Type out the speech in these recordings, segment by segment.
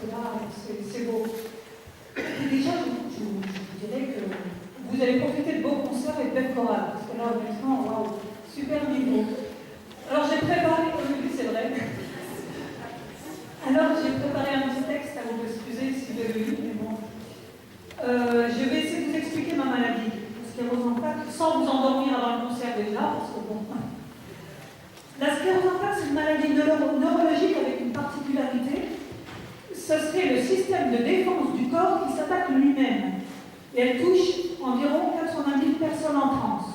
que là, c'est beau. Déjà, je vous dirais que vous allez profiter de beaux concerts et de belles chorales, parce que là, honnêtement, waouh, super niveau. Alors, j'ai préparé, oui, c'est vrai. Alors, j'ai préparé un petit texte, à vous excuser si je le lis, mais bon. Je vais essayer de vous expliquer ma maladie, la sclérose en plaques, sans vous endormir avant le concert déjà, parce que bon. La sclérose en plaques, c'est une maladie neurologique avec une particularité. Ce serait le système de défense du corps qui s'attaque lui-même. Et elle touche environ 80 000 personnes en France.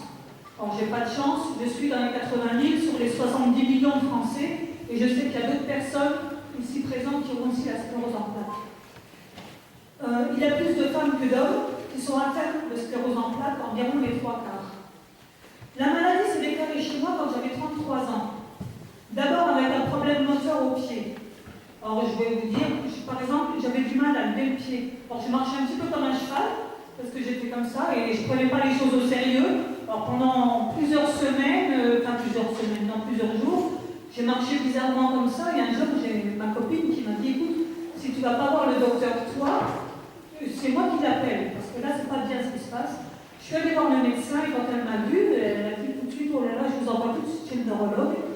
Alors, j'ai pas de chance, je suis dans les 80 000 sur les 70 millions de Français, et je sais qu'il y a d'autres personnes ici présentes qui ont aussi la sclérose en plaques. Il y a plus de femmes que d'hommes qui sont atteintes de sclérose en plaques, environ les 3 quarts. La maladie s'est déclarée chez moi quand j'avais 33 ans. D'abord avec un problème moteur au pied. Alors je vais vous dire, par exemple, j'avais du mal à lever le pied. Alors je marchais un petit peu comme un cheval, parce que j'étais comme ça, et je ne prenais pas les choses au sérieux. Alors pendant plusieurs semaines, dans plusieurs jours, j'ai marché bizarrement comme ça, et un jour j'ai ma copine qui m'a dit, écoute, si tu ne vas pas voir le docteur toi, c'est moi qui l'appelle, parce que là c'est pas bien ce qui se passe. Je suis allée voir le médecin, et quand elle m'a vue, elle a dit tout de suite, oh là là, je vous envoie tout de suite chez le neurologue.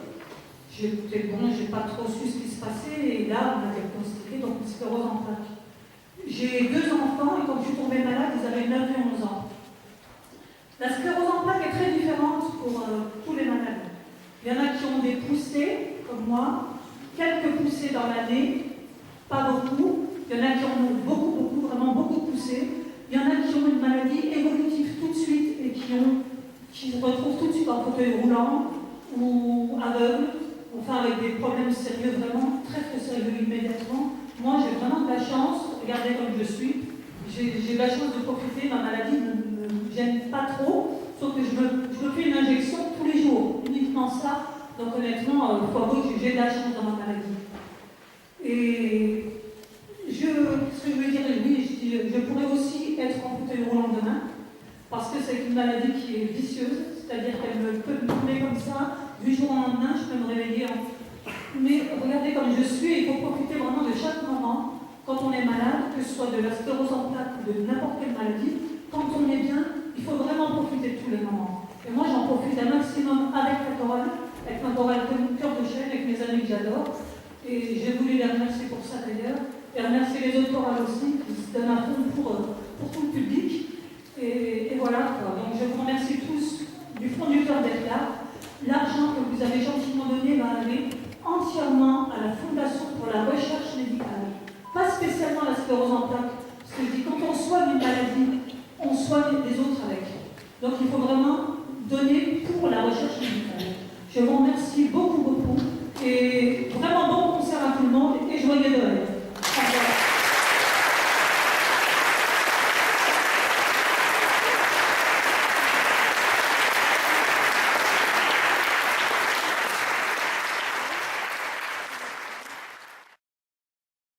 J'étais bon, j'ai pas trop su ce qui se passait, et là on m'a diagnostiqué donc une sclérose en plaques. J'ai 2 enfants, et quand je suis tombée malade, ils avaient 9 et 11 ans. La sclérose en plaques est très différente pour tous les malades. Il y en a qui ont des poussées, comme moi, quelques poussées dans l'année, pas beaucoup. Il y en a qui en ont beaucoup, vraiment beaucoup de poussées. Il y en a qui ont une maladie évolutive tout de suite et qui se retrouvent tout de suite en fauteuil roulant ou aveugles, enfin avec des problèmes sérieux, vraiment très très sérieux immédiatement. Moi j'ai vraiment de la chance, regardez comme je suis, j'ai de la chance de profiter, ma maladie ne me gêne pas trop, sauf que je me fais une injection tous les jours, uniquement ça. Donc honnêtement, il faut avouer que j'ai de la chance dans ma maladie. Et ce que je veux dire, oui, je pourrais aussi être en fauteuil roulant demain, parce que c'est une maladie qui est vicieuse, c'est-à-dire qu'elle peut me tourner comme ça, du jour au lendemain, je peux me réveiller. Mais regardez comme je suis, il faut profiter vraiment de chaque moment, quand on est malade, que ce soit de la sclérose en plaques ou de n'importe quelle maladie, quand on est bien, il faut vraiment profiter de tous les moments. Et moi, j'en profite un maximum avec la chorale, avec ma chorale Cœur de Chêne, avec mes amis que j'adore. Et j'ai voulu les remercier pour ça d'ailleurs, et remercier les autres chorales aussi, qui se donnent à fond pour tout le public. Et voilà, quoi. Donc je vous remercie tous du fond du cœur d'être là. L'argent que vous avez gentiment donné va aller entièrement à la Fondation pour la recherche médicale. Pas spécialement la sclérose en plaques, parce que je dis, quand on soigne une maladie, on soigne les autres avec. Donc il faut vraiment donner pour la recherche médicale. Je vous remercie beaucoup, et vraiment bon concert à tout le monde, et joyeux Noël.